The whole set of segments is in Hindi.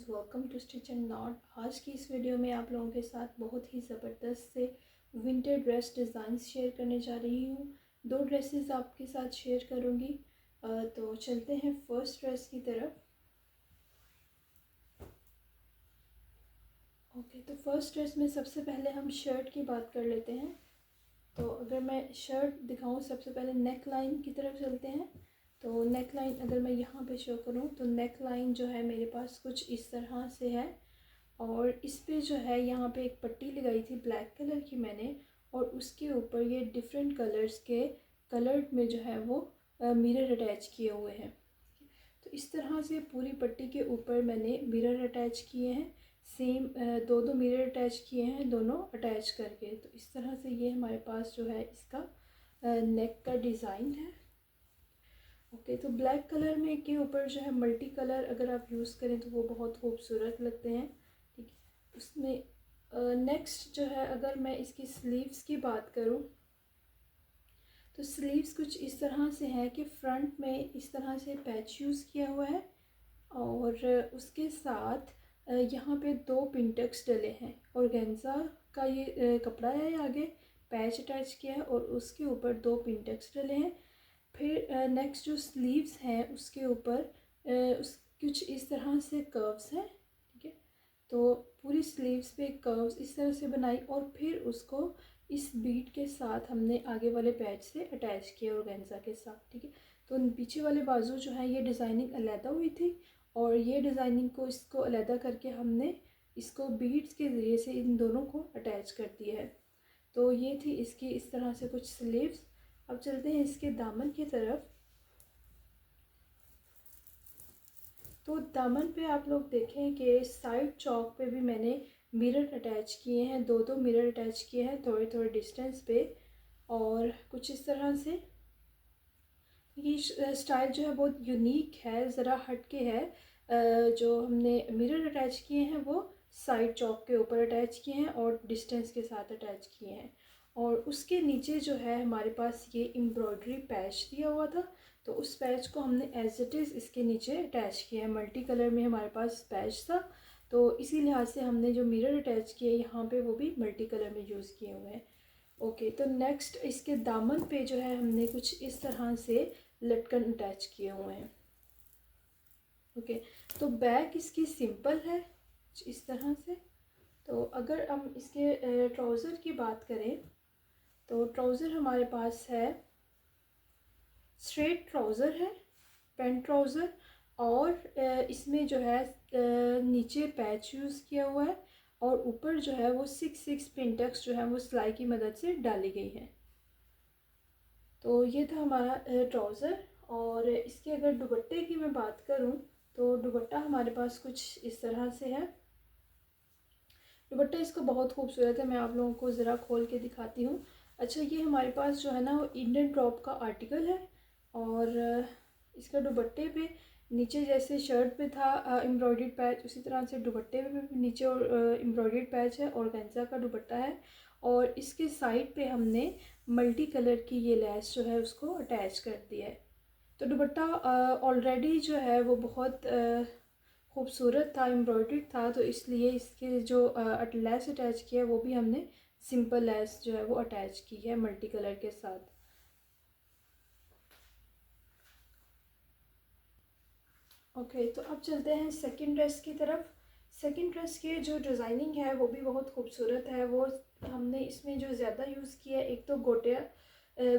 Welcome to stitch and knot. आज की इस वीडियो में आप लोगों के साथ बहुत ही ज़बरदस्त से विंटर ड्रेस डिज़ाइंस शेयर करने जा रही हूँ। दो ड्रेसेस आपके साथ शेयर करूँगी। तो चलते हैं फर्स्ट ड्रेस की तरफ। ओके, तो फर्स्ट ड्रेस में सबसे पहले हम शर्ट की बात कर लेते हैं। तो अगर मैं शर्ट दिखाऊँ, सबसे पहले नेक लाइन की तरफ चलते हैं। तो नेक लाइन अगर मैं यहाँ पे शो करूँ तो नेक लाइन जो है मेरे पास कुछ इस तरह से है। और इस पे जो है यहाँ पे एक पट्टी लगाई थी ब्लैक कलर की मैंने, और उसके ऊपर ये डिफरेंट कलर्स के कलर्ड में जो है वो मिरर अटैच किए हुए हैं। तो इस तरह से पूरी पट्टी के ऊपर मैंने मिरर अटैच किए हैं। सेम दो दो मिरर अटैच किए हैं, दोनों अटैच करके। तो इस तरह से ये हमारे पास जो है इसका नेक का डिज़ाइन है। ओके, तो ब्लैक कलर में के ऊपर जो है मल्टी कलर अगर आप यूज़ करें तो वो बहुत खूबसूरत लगते हैं। ठीक है, उसमें नेक्स्ट जो है अगर मैं इसकी स्लीव्स की बात करूं तो स्लीव्स कुछ इस तरह से है कि फ्रंट में इस तरह से पैच यूज़ किया हुआ है, और उसके साथ यहाँ पे दो पिंटक्स डले हैं। ऑर्गेन्जा का ये कपड़ा है, आगे पैच अटैच किया है और उसके ऊपर दो पिंटक्स डले हैं। फिर नेक्स्ट जो स्लीव्स हैं उसके ऊपर उस कुछ इस तरह से कर्व्स हैं। ठीक है, तो पूरी स्लीव्स पे कर्व्स इस तरह से बनाई और फिर उसको इस बीट के साथ हमने आगे वाले पैच से अटैच किया ऑर्गेन्जा के साथ। ठीक है, तो पीछे वाले बाजू जो है ये डिज़ाइनिंग अलहदा हुई थी, और ये डिज़ाइनिंग को इसको अलहदा करके हमने इसको बीट्स के ज़रिए से इन दोनों को अटैच कर दिया है। तो ये थी इसकी इस तरह से कुछ स्लीव्स। अब चलते हैं इसके दामन की तरफ। तो दामन पे आप लोग देखें कि साइड चौक पे भी मैंने मिरर अटैच किए हैं, दो दो मिरर अटैच किए हैं थोड़े थोड़े डिस्टेंस पे। और कुछ इस तरह से ये स्टाइल जो है बहुत यूनिक है, ज़रा हटके है। जो हमने मिरर अटैच किए हैं वो साइड चौक के ऊपर अटैच किए हैं और डिस्टेंस के साथ अटैच किए हैं। और उसके नीचे जो है हमारे पास ये एम्ब्रॉयडरी पैच दिया हुआ था, तो उस पैच को हमने एज इट इज़ इसके नीचे अटैच किया है। मल्टी कलर में हमारे पास पैच था, तो इसी लिहाज से हमने जो मिरर अटैच किए यहाँ पे वो भी मल्टी कलर में यूज़ किए हुए हैं। ओके, तो नेक्स्ट इसके दामन पे जो है हमने कुछ इस तरह से लटकन अटैच किए हुए हैं। ओके, तो बैक इसकी सिंपल है इस तरह से। तो अगर हम इसके ट्राउज़र की बात करें तो ट्राउज़र हमारे पास है स्ट्रेट ट्राउज़र है, पेंट ट्राउज़र। और इसमें जो है नीचे पैच यूज़ किया हुआ है, और ऊपर जो है वो 6 पिंटक्स जो है वो सिलाई की मदद से डाली गई है। तो ये था हमारा ट्राउज़र। और इसके अगर दुपट्टे की मैं बात करूं तो दुपट्टा हमारे पास कुछ इस तरह से है। दुपट्टा इसका बहुत खूबसूरत है, मैं आप लोगों को ज़रा खोल के दिखाती हूँ। अच्छा, ये हमारे पास जो है ना वो इंडियन टॉप का आर्टिकल है, और इसका दुपट्टे पे नीचे जैसे शर्ट पे था एम्ब्रॉयडर्ड पैच, उसी तरह से दुपट्टे पे भी नीचे और एम्ब्रॉयडर्ड पैच है, ऑर्गेन्जा का दुपट्टा है। और इसके साइड पे हमने मल्टी कलर की ये लैस जो है उसको अटैच कर दिया है। तो दुपट्टा ऑलरेडी जो है वो बहुत खूबसूरत था, एम्ब्रॉयडर्ड था, तो इसलिए इसके जो लैस अटैच किया है वो भी हमने सिंपल लैस जो है वो अटैच की है मल्टी कलर के साथ। ओके, तो अब चलते हैं सेकंड ड्रेस की तरफ। सेकंड ड्रेस की जो डिज़ाइनिंग है वो भी बहुत खूबसूरत है। वो हमने इसमें जो ज़्यादा यूज़ किया है, एक तो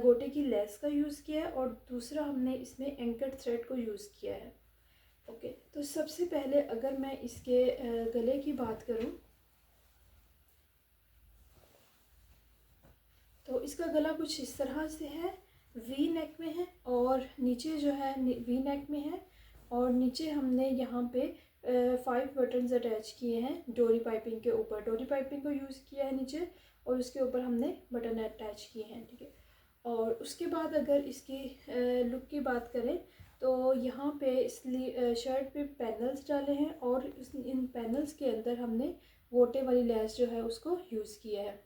गोटे की लेस का यूज़ किया है, और दूसरा हमने इसमें एंकर थ्रेड को यूज़ किया है। ओके, तो सबसे पहले अगर मैं इसके गले की बात करूं तो इसका गला कुछ इस तरह से है, वी नेक में है, और नीचे जो है वी नेक में है। और नीचे हमने यहाँ पे 5 बटन्स अटैच किए हैं डोरी पाइपिंग के ऊपर। डोरी पाइपिंग को यूज़ किया है नीचे, और उसके ऊपर हमने बटन अटैच किए हैं। ठीक है, और उसके बाद अगर इसकी लुक की बात करें तो यहाँ पे इसलिए शर्ट पे पैनल्स डाले हैं, और इन पैनल्स के अंदर हमने गोटे वाली लैस जो है उसको यूज़ किया है।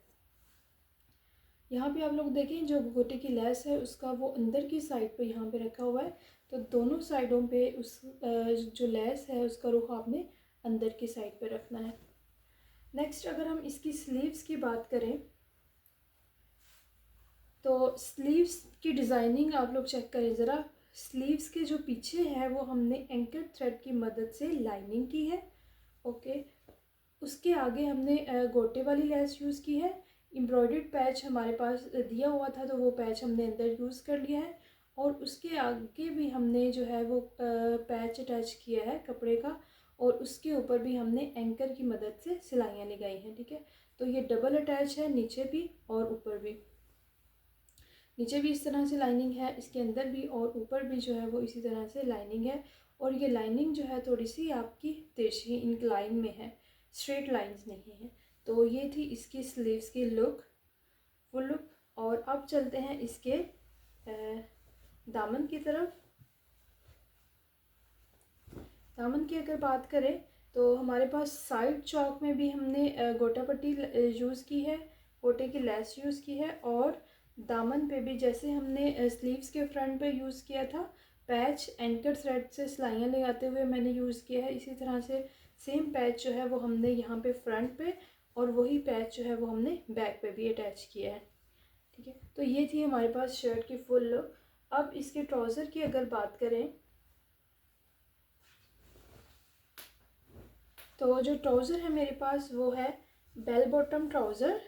यहाँ पे आप लोग देखें जो गोटे की लैस है उसका वो अंदर की साइड पे यहाँ पे रखा हुआ है, तो दोनों साइडों पे उस जो लैस है उसका रुख आपने अंदर की साइड पे रखना है। नेक्स्ट अगर हम इसकी स्लीव्स की बात करें तो स्लीव्स की डिज़ाइनिंग आप लोग चेक करें ज़रा। स्लीव्स के जो पीछे है वो हमने एंकर थ्रेड की मदद से लाइनिंग की है। ओके, उसके आगे हमने गोटे वाली लेस यूज़ की है। एम्ब्रॉयडर्ड पैच हमारे पास दिया हुआ था तो वो पैच हमने अंदर यूज़ कर लिया है। और उसके आगे भी हमने जो है वो पैच अटैच किया है कपड़े का, और उसके ऊपर भी हमने एंकर की मदद से सिलाइयाँ लगाई हैं। ठीक है, तो ये डबल अटैच है, नीचे भी और ऊपर भी। नीचे भी इस तरह से लाइनिंग है, इसके अंदर भी और ऊपर भी जो है वो इसी तरह से लाइनिंग है। और ये लाइनिंग जो है थोड़ी सी आपकी तिरछी इंक्लाइन में है, स्ट्रेट लाइंस नहीं है। तो ये थी इसकी स्लीव्स की लुक, फुल लुक। और अब चलते हैं इसके दामन की तरफ। दामन की अगर बात करें तो हमारे पास साइड चौक में भी हमने गोटा पट्टी यूज़ की है, गोटे की लेस यूज़ की है। और दामन पे भी जैसे हमने स्लीव्स के फ्रंट पे यूज़ किया था पैच, एंकर थ्रेड से सिलाइयाँ लगाते हुए मैंने यूज़ किया है, इसी तरह से सेम पैच जो है वो हमने यहाँ पे फ्रंट पे, और वही पैच जो है वो हमने बैक पे भी अटैच किया है। ठीक है, तो ये थी हमारे पास शर्ट की फुल लुक। अब इसके ट्राउज़र की अगर बात करें तो जो ट्राउज़र है मेरे पास वो है बेल बॉटम ट्राउज़र।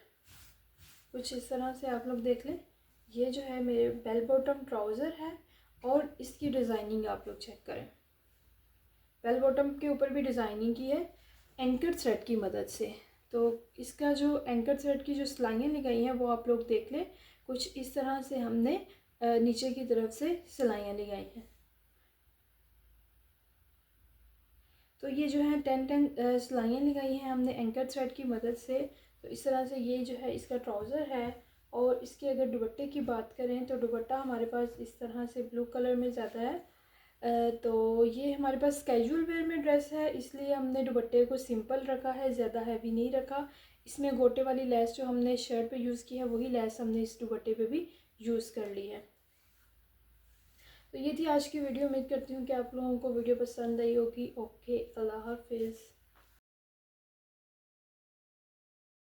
कुछ इस तरह से आप लोग देख लें, ये जो है मेरे बेल बॉटम ट्राउज़र है। और इसकी डिज़ाइनिंग आप लोग चेक करें, बेल बॉटम के ऊपर भी डिज़ाइनिंग की है एंकर थ्रेड की मदद से। तो इसका जो एंकर थ्रेड की जो सिलाइयाँ लगाई हैं वो आप लोग देख लें, कुछ इस तरह से हमने नीचे की तरफ से सिलाइयाँ लगाई हैं। तो ये जो है 10 सिलाइयाँ लगाई हैं हमने एंकर थ्रेड की मदद से। तो इस तरह से ये जो है इसका ट्राउज़र है। और इसके अगर दुपट्टे की बात करें तो दुपट्टा हमारे पास इस तरह से ब्लू कलर में ज़्यादा है। तो ये हमारे पास कैजुअल वेयर में ड्रेस है, इसलिए हमने दुपट्टे को सिंपल रखा है, ज़्यादा हैवी नहीं रखा। इसमें गोटे वाली लेस जो हमने शर्ट पे यूज़ की है वही लेस हमने इस दुपट्टे पे भी यूज़ कर ली है। तो ये थी आज की वीडियो। उम्मीद करती हूँ कि आप लोगों को वीडियो पसंद आई होगी। ओके, अल्लाह हाफिज़।